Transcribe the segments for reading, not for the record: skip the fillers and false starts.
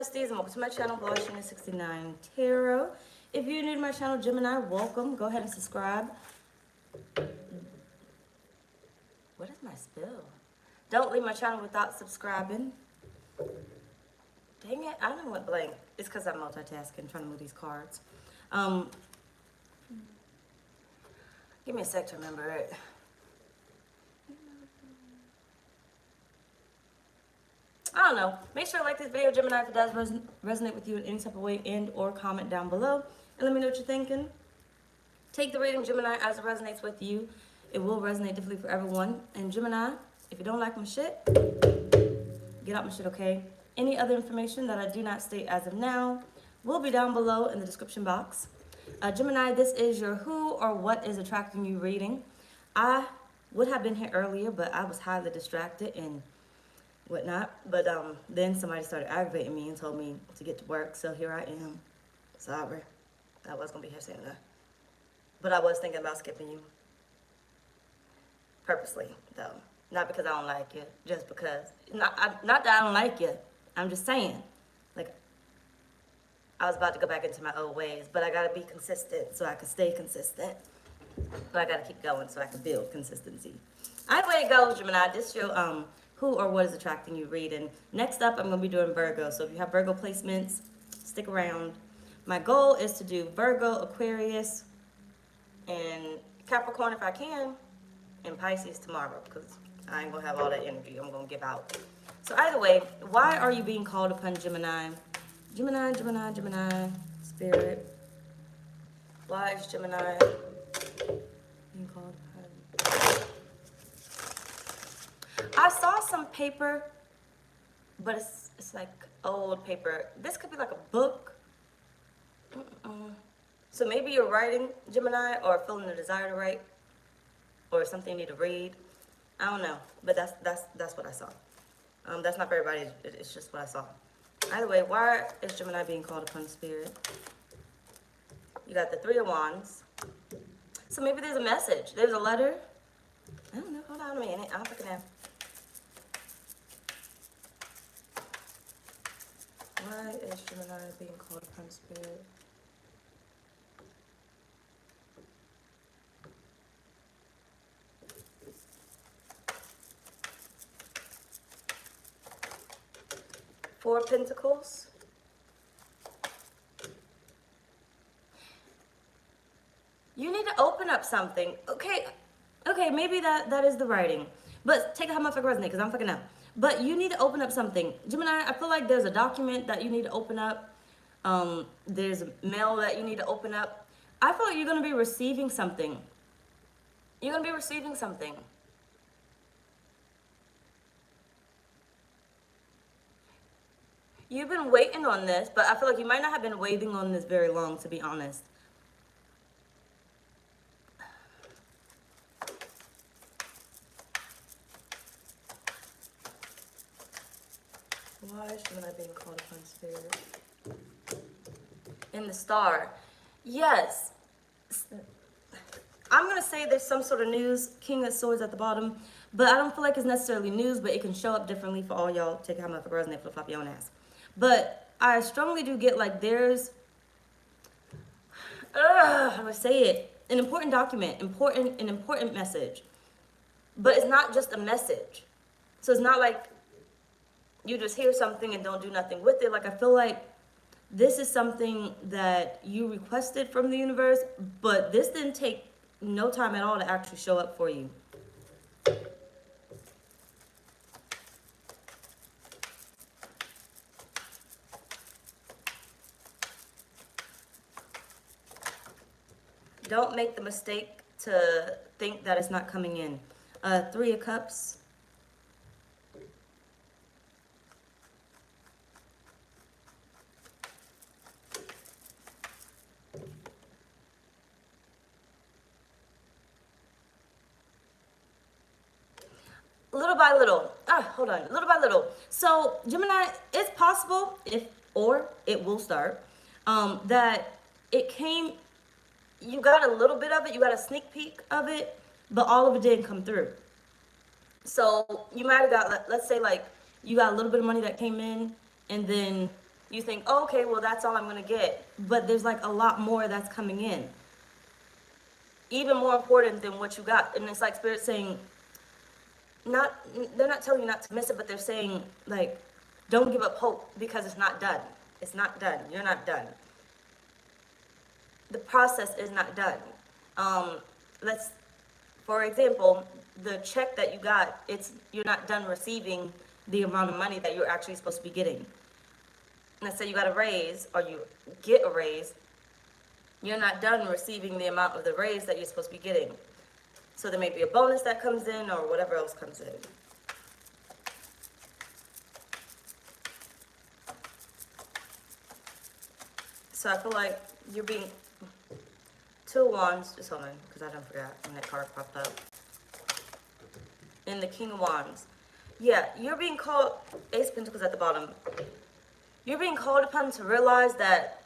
and welcome to my channel, blahscrystalsale Tarot. If you're new to my channel, Gemini, welcome. Go ahead and subscribe. What is my spill? Don't leave my channel without subscribing. Dang it, I don't went blank. It's because I'm multitasking, trying to move these cards. Give me a sec to remember it. I don't know. Make sure to like this video, Gemini, if it does resonate with you in any type of way, and or comment down below. And let me know what you're thinking. Take the reading, Gemini, as it resonates with you. It will resonate differently for everyone. And Gemini, if you don't like my shit, get out my shit, okay? Any other information that I do not state as of now will be down below in the description box. Gemini, this is your who or what is attracting you reading. I would have been here earlier, but I was highly distracted and whatnot. But then somebody started aggravating me and told me to get to work. So here I am. Sorry. I was going to be here soon. But I was thinking about skipping you. Purposely, though. Not because I don't like you. Just because. Not that I don't like you. I'm just saying. Like, I was about to go back into my old ways. But I got to be consistent so I can stay consistent. But I got to keep going so I can build consistency. Either way it goes, Gemini. This your who or what is attracting you reading. Next up, I'm going to be doing Virgo. So if you have Virgo placements, stick around. My goal is to do Virgo, Aquarius, and Capricorn if I can, and Pisces tomorrow, because I ain't going to have all that energy I'm going to give out. So either way, why are you being called upon, Gemini? Gemini, Gemini, Gemini, Spirit. Why is Gemini being called upon? I saw some paper, but it's like old paper. This could be like a book. So maybe you're writing, Gemini, or feeling the desire to write, or something you need to read. I don't know, but that's what I saw. That's not for everybody. It's just what I saw. Either way, why is Gemini being called upon, Spirit? You got the Three of Wands. So maybe there's a message. There's a letter. I don't know. Hold on a minute. I don't think I know. Why is Gemini being called upon, Spirit? Four of Pentacles. You need to open up something. Okay, maybe that is the writing. But take it how much I resonate, because I'm fucking out. But you need to open up something. Gemini, I feel like there's a document that you need to open up. There's mail that you need to open up. I feel like you're going to be receiving something. You're going to be receiving something. You've been waiting on this, but I feel like you might not have been waiting on this very long, to be honest. Why is Gemini being called upon, Spirit? In the Star. Yes. I'm going to say there's some sort of news. King of Swords at the bottom. But I don't feel like it's necessarily news, but it can show up differently for all y'all. Take it how much it resonate, flip-flop your own ass. But I strongly do get like there's, how do I say it? An important document, an important message. But it's not just a message. So it's not like you just hear something and don't do nothing with it. Like, I feel like this is something that you requested from the universe, but this didn't take no time at all to actually show up for you. Don't make the mistake to think that it's not coming in. Three of Cups. Little by little. Hold on. Little by little. So, Gemini, it's possible, or it will start, that it came, you got a little bit of it, you got a sneak peek of it, but all of it didn't come through. So you might have got, let's say like you got a little bit of money that came in, and then you think, oh, okay, well, that's all I'm gonna get. But there's like a lot more that's coming in. Even more important than what you got. And it's like Spirit saying, they're not telling you not to miss it, but they're saying, like, don't give up hope because it's not done. It's not done. You're not done. The process is not done. For example, the check that you got, you're not done receiving the amount of money that you're actually supposed to be getting. Let's say you got a raise or you get a raise, you're not done receiving the amount of the raise that you're supposed to be getting. So there may be a bonus that comes in or whatever else comes in. So I feel like you're being, Two of Wands, just hold on, because I don't forget when that card popped up. And the King of Wands. Yeah, you're being called, Ace of Pentacles at the bottom. You're being called upon to realize that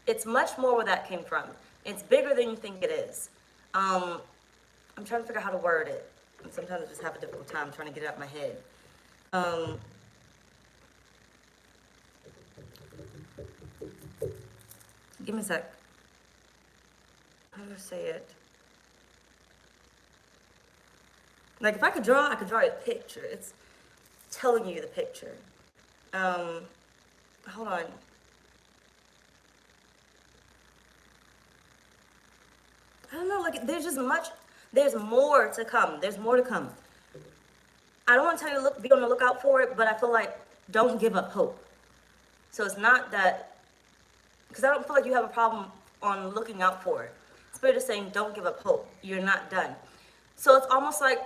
it's much more where that came from. It's bigger than you think it is. I'm trying to figure out how to word it. And sometimes I just have a difficult time trying to get it out of my head. Give me a sec. How do I say it? Like, if I could draw you a picture. It's telling you the picture. Hold on. I don't know, like, there's more to come. There's more to come. I don't want to tell you to be on the lookout for it, but I feel like don't give up hope. So it's not that, because I don't feel like you have a problem on looking out for it. Spirit is saying don't give up hope. You're not done. So it's almost like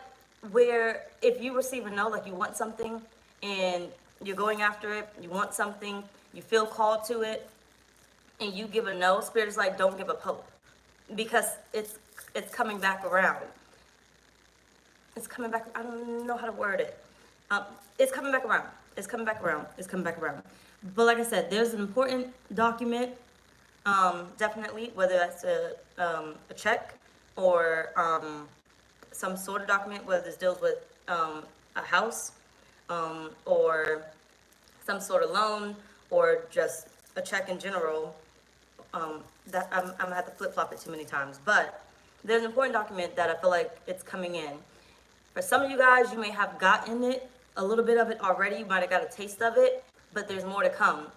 where if you receive a no, like you want something and you're going after it, you want something, you feel called to it, and you give a no, Spirit is like don't give up hope. Because it's coming back around. It's coming back. I don't know how to word it. It's coming back around. It's coming back around. It's coming back around. But like I said, there's an important document, definitely, whether that's a check or some sort of document, whether this deals with a house or some sort of loan or just a check in general. That I'm gonna have to flip-flop it too many times, but there's an important document that I feel like it's coming in. For some of you guys, you may have gotten it, a little bit of it already, you might have got a taste of it, but there's more to come.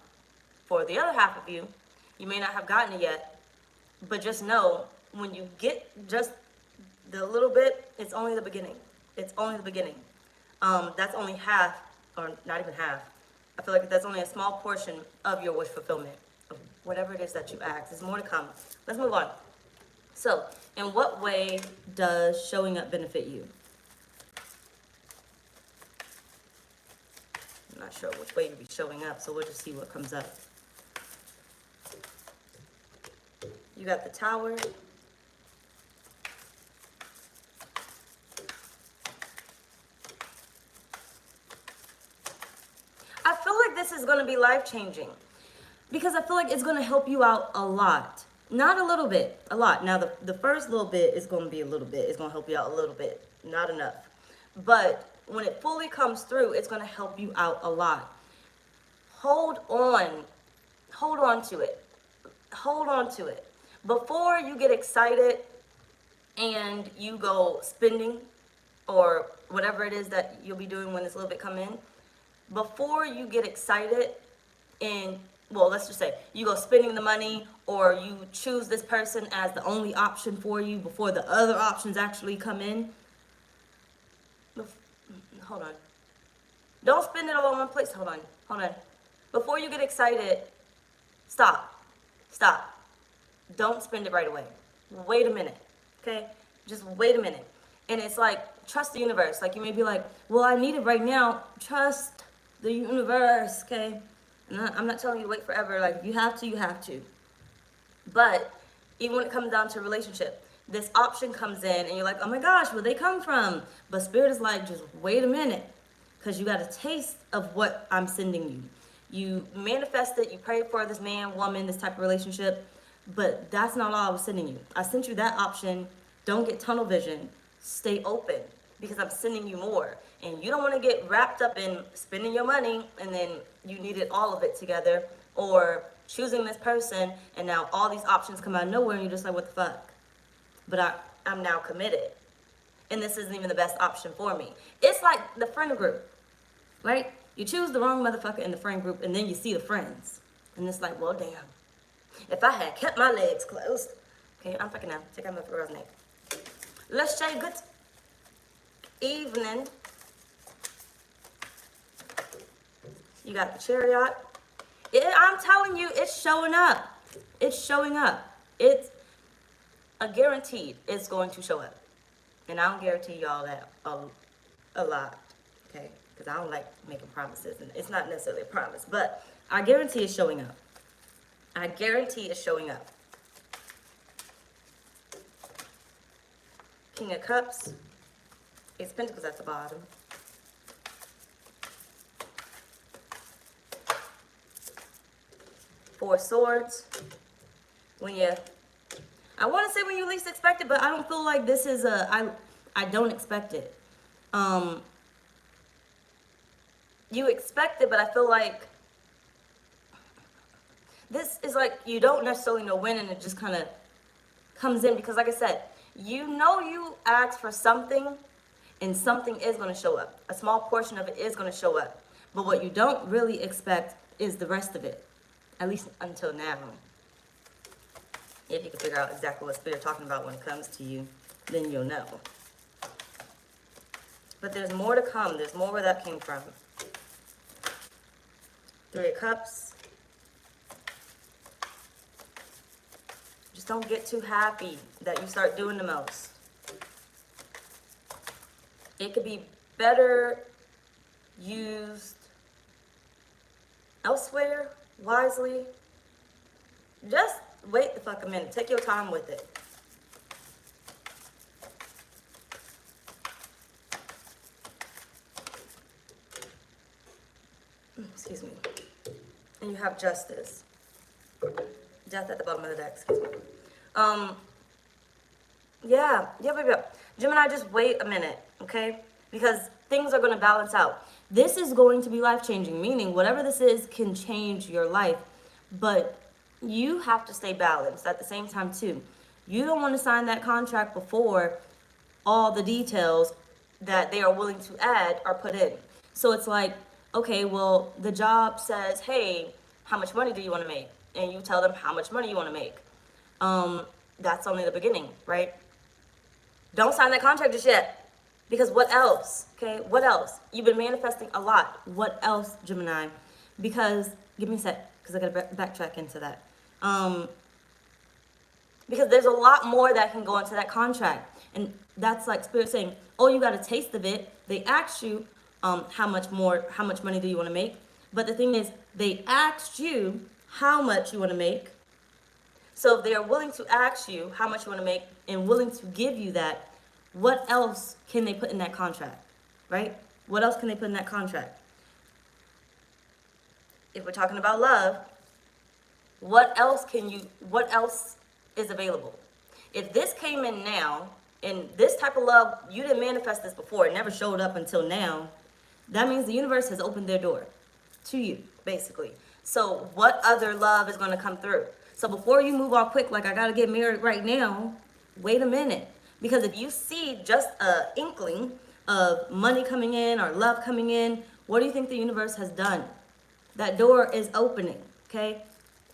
For the other half of you, you may not have gotten it yet, but just know, when you get just the little bit, it's only the beginning. It's only the beginning. That's only half, or not even half. I feel like that's only a small portion of your wish fulfillment. Whatever it is that you ask, there's more to come. Let's move on. So, in what way does showing up benefit you? I'm not sure which way you'll be showing up, so we'll just see what comes up. You got the Tower. I feel like this is going to be life-changing. Because I feel like it's going to help you out a lot. Not a little bit, a lot. Now, the first little bit is going to be a little bit. It's going to help you out a little bit. Not enough. But when it fully comes through, it's going to help you out a lot. Hold on. Hold on to it. Hold on to it. Before you get excited and you go spending or whatever it is that you'll be doing when this little bit come in, before you get excited and well, let's just say you go spending the money or you choose this person as the only option for you before the other options actually come in. Hold on. Don't spend it all in one place. Hold on. Hold on. Before you get excited, stop. Stop. Don't spend it right away. Wait a minute. Okay? Just wait a minute. And it's like, trust the universe. Like you may be like, well, I need it right now. Trust the universe. Okay? I'm not telling you to wait forever. Like, if you have to, you have to. But even when it comes down to a relationship, this option comes in and you're like, oh my gosh, where they come from? But Spirit is like, just wait a minute. Because you got a taste of what I'm sending you. You manifested, you prayed for this man, woman, this type of relationship. But that's not all I was sending you. I sent you that option. Don't get tunnel vision. Stay open. because I'm sending you more. And you don't want to get wrapped up in spending your money and then you needed all of it together, or choosing this person and now all these options come out of nowhere and you're just like, what the fuck? But I'm now committed. And this isn't even the best option for me. It's like the friend group, right? You choose the wrong motherfucker in the friend group and then you see the friends. And it's like, well, damn. If I had kept my legs closed. Okay, I'm fucking now. Check out my girl's name. Let's say good evening. You got the chariot. I'm telling you, it's showing up. It's showing up. It's a guaranteed it's going to show up. And I don't guarantee y'all that a lot, okay? Because I don't like making promises. And it's not necessarily a promise. But I guarantee it's showing up. I guarantee it's showing up. King of Cups. Ace of Pentacles at the bottom. Four of Swords. I want to say when you least expect it, but I don't feel like this is I don't expect it. You expect it, but I feel like this is like you don't necessarily know when, and it just kind of comes in because, like I said, you know you asked for something, and something is going to show up. A small portion of it is going to show up. But what you don't really expect is the rest of it, at least until now. If you can figure out exactly what Spirit is talking about when it comes to you, then you'll know. But there's more to come. There's more where that came from. Three of Cups. Just don't get too happy that you start doing the most. It could be better used elsewhere, wisely. Just wait the fuck a minute. Take your time with it. Excuse me. And you have Justice. Death at the bottom of the deck, excuse me. Yeah. Gemini, just wait a minute, okay? Because things are going to balance out. This is going to be life-changing, meaning whatever this is can change your life, but you have to stay balanced at the same time, too. You don't want to sign that contract before all the details that they are willing to add are put in. So it's like, okay, well, the job says, hey, how much money do you want to make? And you tell them how much money you want to make. That's only the beginning, right? Don't sign that contract just yet. Because what else? Okay, what else? You've been manifesting a lot. What else, Gemini? Because, give me a sec, because I got to backtrack into that. Because there's a lot more that can go into that contract. And that's like Spirit saying, oh, you got a taste of it. They asked you how much money do you want to make? But the thing is, they asked you how much you want to make. So if they are willing to ask you how much you want to make and willing to give you that, what else can they put in that contract, right? What else can they put in that contract? If we're talking about love, what else is available? If this came in now, and this type of love, you didn't manifest this before, it never showed up until now, that means the universe has opened their door to you, basically. So what other love is going to come through? So before you move all quick, like I got to get married right now, wait a minute. Because if you see just an inkling of money coming in or love coming in, what do you think the universe has done? That door is opening, okay?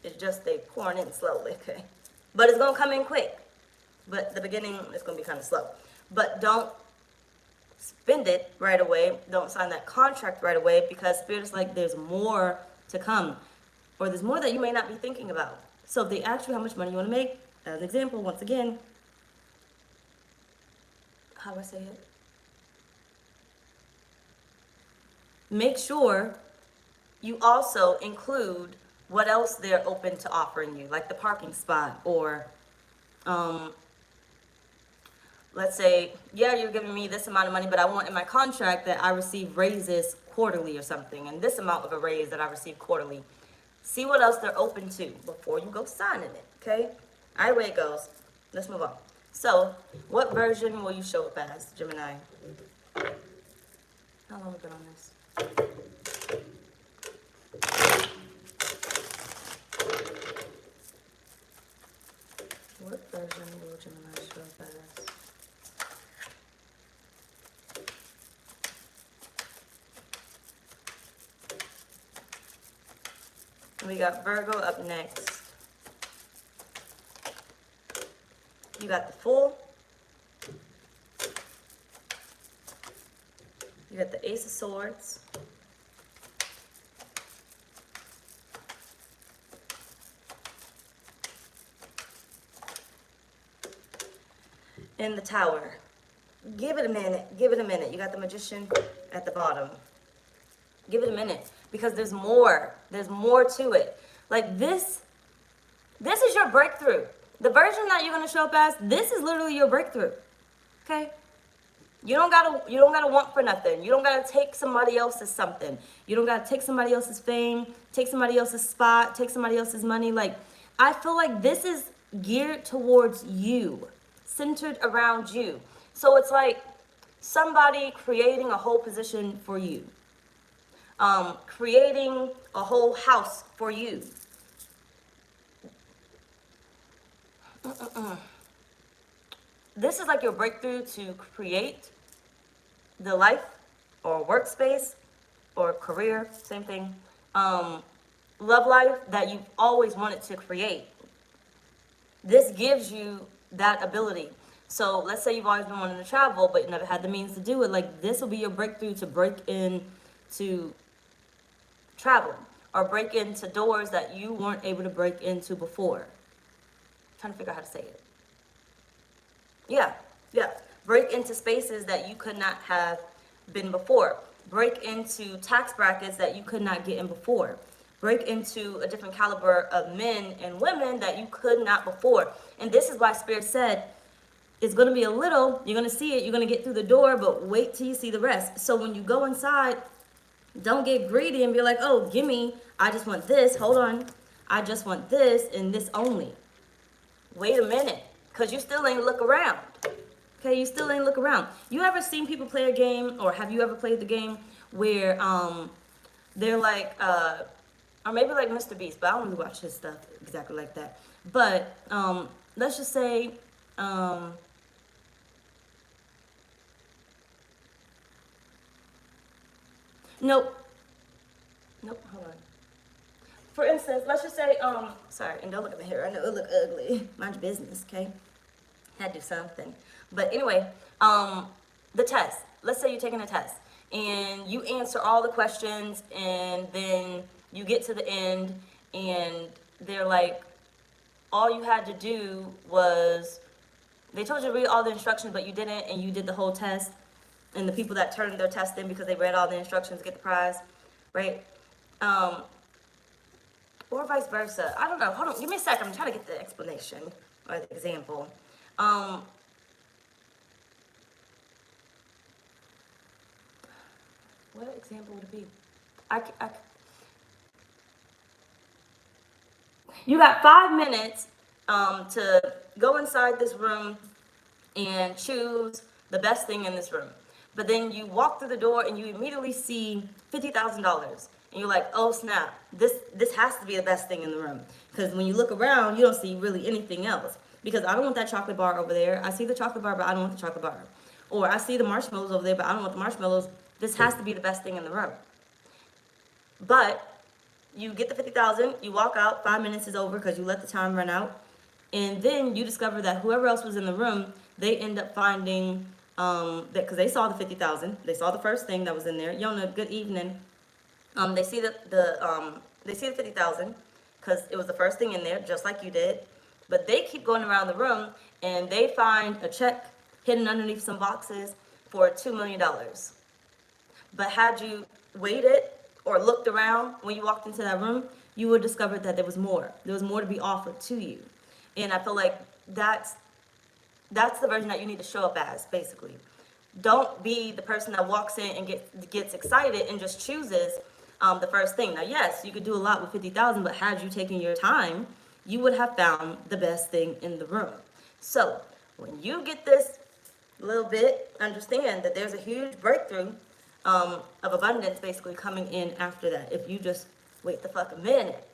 It's just they pouring in slowly, okay? But it's going to come in quick. But the beginning is going to be kind of slow. But don't spend it right away. Don't sign that contract right away because Spirit is like there's more to come. Or there's more that you may not be thinking about. So if they ask you how much money you want to make, as an example, once again, how do I say it? Make sure you also include what else they're open to offering you, like the parking spot, or let's say, yeah, you're giving me this amount of money, but I want in my contract that I receive raises quarterly or something, and this amount of a raise that I receive quarterly. See what else they're open to before you go signing it, okay? All right, away it goes. Let's move on. So, what version will you show up as, Gemini? How long have we been on this? What version will Gemini show up as? We got Virgo up next. You got the Fool. You got the Ace of Swords. And the Tower. Give it a minute. Give it a minute. You got the Magician at the bottom. Give it a minute, because there's more. There's more to it. Like this is your breakthrough. The version that you're gonna show up as, this is literally your breakthrough. Okay? You don't gotta want for nothing. You don't gotta take somebody else's something. You don't gotta take somebody else's fame, take somebody else's spot, take somebody else's money. Like, I feel like this is geared towards you, centered around you. So it's like somebody creating a whole position for you. Creating a whole house for you. This is like your breakthrough to create the life or workspace or career, same thing, love life that you've always wanted to create. This gives you that ability. So let's say you've always been wanting to travel, but you never had the means to do it. Like, this will be your breakthrough to break into travel or break into doors that you weren't able to break into before. I'm trying to figure out how to say it. Yeah. Break into spaces that you could not have been before. Break into tax brackets that you could not get in before. Break into a different caliber of men and women that you could not before. And this is why Spirit said, it's going to be a little, you're going to see it, you're going to get through the door, but wait till you see the rest. So when you go inside, don't get greedy and be like, oh, gimme, I just want this. Hold on. I just want this and this only. Wait a minute, because you still ain't look around. Okay, you still ain't look around. You ever seen people play a game, or have you ever played the game where they're like, or maybe like Mr. Beast, but I don't really watch his stuff exactly like that. But let's just say, Nope, hold on. For instance, let's just say, sorry, and don't look at my hair. I know it look ugly. Mind your business, okay? Had to do something. But anyway, the test. Let's say you're taking a test and you answer all the questions, and then you get to the end and they're like, all you had to do was, they told you to read all the instructions, but you didn't, and you did the whole test. And the people that turned their test in because they read all the instructions get the prize, right? Or vice versa. I don't know. Hold on. Give me a second. I'm trying to get the explanation or the example. What example would it be? You got 5 minutes to go inside this room and choose the best thing in this room. But then you walk through the door and you immediately see $50,000. And you're like, oh snap, this has to be the best thing in the room. Because when you look around, you don't see really anything else. Because I don't want that chocolate bar over there. I see the chocolate bar, but I don't want the chocolate bar. Or I see the marshmallows over there, but I don't want the marshmallows. This has to be the best thing in the room. But you get the 50,000, you walk out, 5 minutes is over because you let the time run out. And then you discover that whoever else was in the room, they end up finding that, because they saw the 50,000, they saw the first thing that was in there. Yona, good evening. They see the 50,000 because it was the first thing in there, just like you did. But they keep going around the room and they find a check hidden underneath some boxes for $2 million. But had you waited or looked around when you walked into that room, you would discover that there was more. There was more to be offered to you. And I feel like that's the version that you need to show up as, basically. Don't be the person that walks in and gets excited and just chooses the first thing. Now, yes, you could do a lot with 50,000, but had you taken your time, you would have found the best thing in the room. So when you get this little bit, understand that there's a huge breakthrough of abundance basically coming in after that. If you just wait the fuck a minute.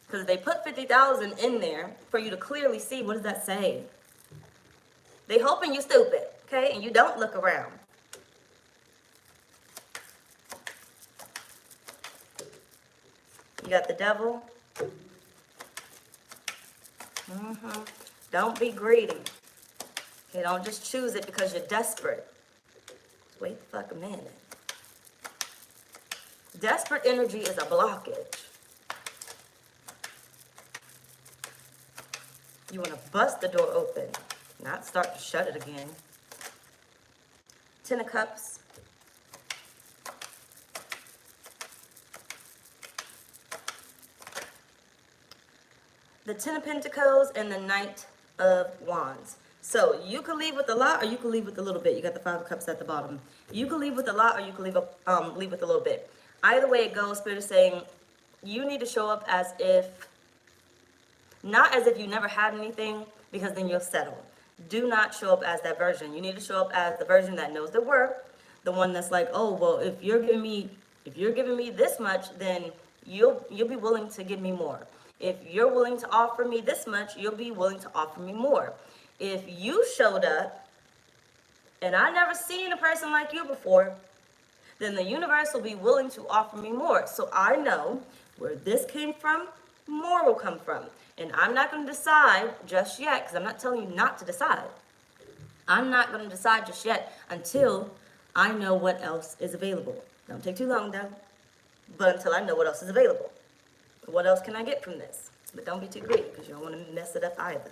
Because they put 50,000 in there for you to clearly see. What does that say? They hoping you stupid, okay? And you don't look around. You got the devil. Don't be greedy. Okay, don't just choose it because you're desperate. Just wait the fuck a minute. Desperate energy is a blockage. You want to bust the door open, not start to shut it again. 10 of Cups. The 10 of Pentacles and the Knight of Wands. So you can leave with a lot or you can leave with a little bit. You got the 5 of Cups at the bottom. You can leave with a lot or you can leave with a little bit. Either way it goes, Spirit is saying you need to show up as if, not as if you never had anything, because then you'll settle. Do not show up as that version. You need to show up as the version that knows their worth, the one that's like, oh, well, if you're giving me this much, then you'll be willing to give me more. If you're willing to offer me this much, you'll be willing to offer me more. If you showed up and I never seen a person like you before, then the universe will be willing to offer me more. So I know where this came from, more will come from. And I'm not going to decide just yet, because I'm not telling you not to decide. I'm not going to decide just yet until I know what else is available. Don't take too long, though. But until I know what else is available. What else can I get from this? But don't be too greedy, because you don't want to mess it up either.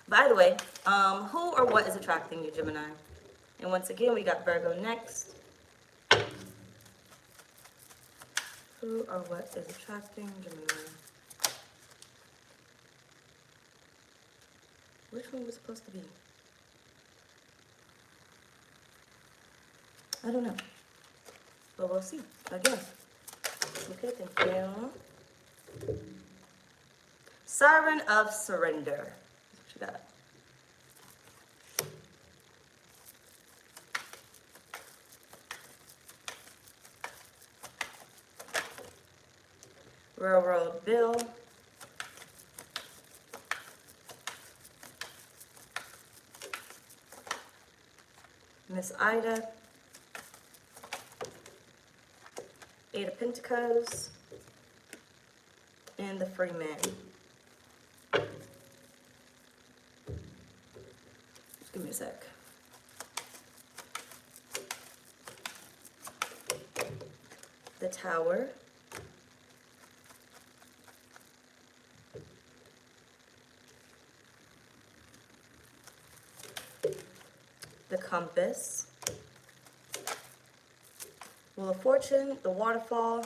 By the way, who or what is attracting you, Gemini? And once again, we got Virgo next. Who or what is attracting Gemini? Which one was supposed to be? I don't know. But we'll see. Again. Okay, thank you. Siren of Surrender. What you got? Railroad Bill. Miss Ida. 8 of Pentacles. And the Free Man. Just give me a sec. The Tower. The Compass, Wheel of Fortune, the Waterfall,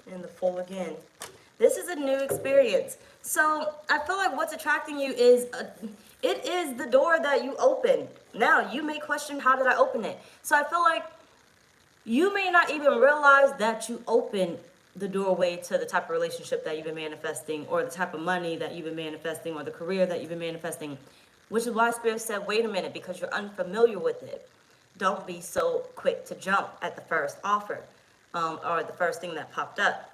and the Fool again. This is a new experience. So I feel like what's attracting you is, it is the door that you open. Now you may question, how did I open it? So I feel like you may not even realize that you opened the doorway to the type of relationship that you've been manifesting, or the type of money that you've been manifesting, or the career that you've been manifesting, which is why Spirit said, wait a minute, because you're unfamiliar with it. Don't be so quick to jump at the first offer, or the first thing that popped up.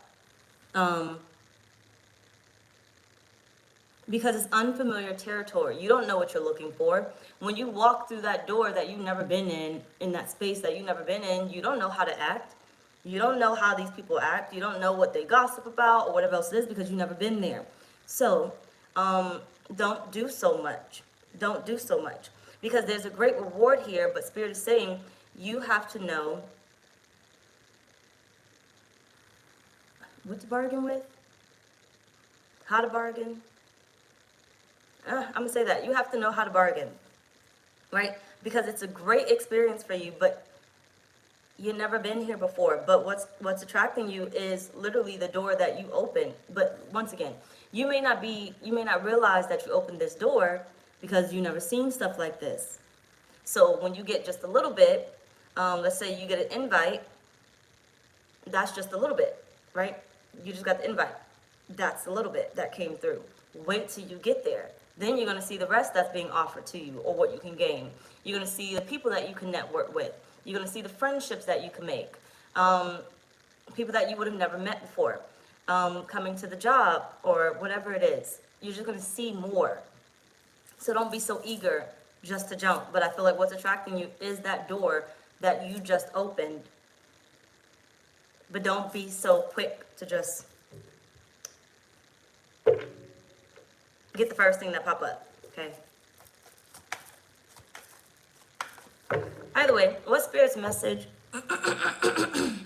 Because it's unfamiliar territory. You don't know what you're looking for. When you walk through that door that you've never been in that space that you've never been in, you don't know how to act. You don't know how these people act. You don't know what they gossip about or whatever else it is, because you've never been there. So don't do so much. Don't do so much. Because there's a great reward here, but Spirit is saying you have to know what to bargain with, how to bargain. I'm going to say that. You have to know how to bargain, right? Because it's a great experience for you, but you've never been here before. But what's attracting you is literally the door that you open. But once again, you may not realize that you opened this door because you've never seen stuff like this. So when you get just a little bit, let's say you get an invite, that's just a little bit, right? You just got the invite. That's a little bit that came through. Wait till you get there. Then you're going to see the rest that's being offered to you or what you can gain. You're going to see the people that you can network with. You're going to see the friendships that you can make. People that you would have never met before. Coming to the job or whatever it is. You're just going to see more. So don't be so eager just to jump. But I feel like what's attracting you is that door that you just opened. But don't be so quick to just get the first thing that pop up, okay? Either way, what Spirit's message,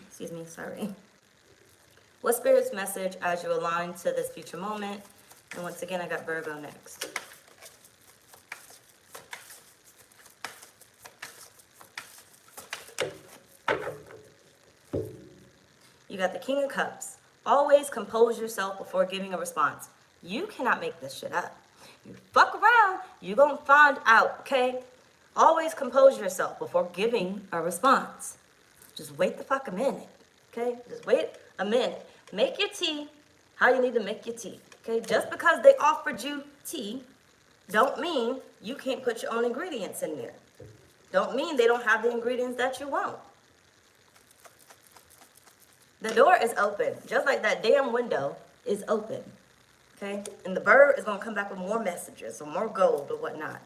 excuse me, sorry. What Spirit's message as you align to this future moment? And once again, I got Virgo next. You got the King of Cups. Always compose yourself before giving a response. You cannot make this shit up. You fuck around, you're gonna find out, okay? Always compose yourself before giving a response. Just wait the fuck a minute, okay? Just wait a minute. Make your tea how you need to make your tea, okay? Just because they offered you tea, don't mean you can't put your own ingredients in there. Don't mean they don't have the ingredients that you want. The door is open, just like that damn window is open, okay? And the bird is gonna come back with more messages or more gold or whatnot.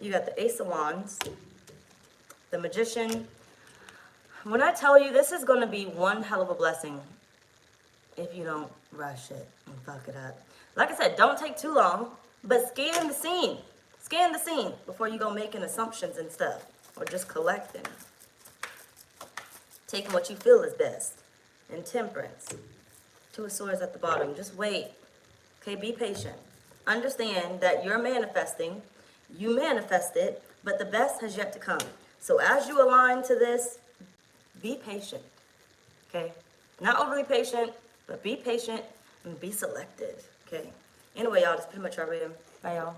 You got the Ace of Wands, the Magician. When I tell you, this is gonna be one hell of a blessing if you don't rush it and fuck it up. Like I said, don't take too long. But scan the scene. Scan the scene before you go making assumptions and stuff. Or just collecting. Taking what you feel is best. And Temperance. Two of Swords at the bottom. Just wait. Okay, be patient. Understand that you're manifesting. You manifested, but the best has yet to come. So as you align to this, be patient. Okay? Not overly patient, but be patient and be selective. Okay? Anyway, y'all, that's pretty much our reading. Bye, y'all.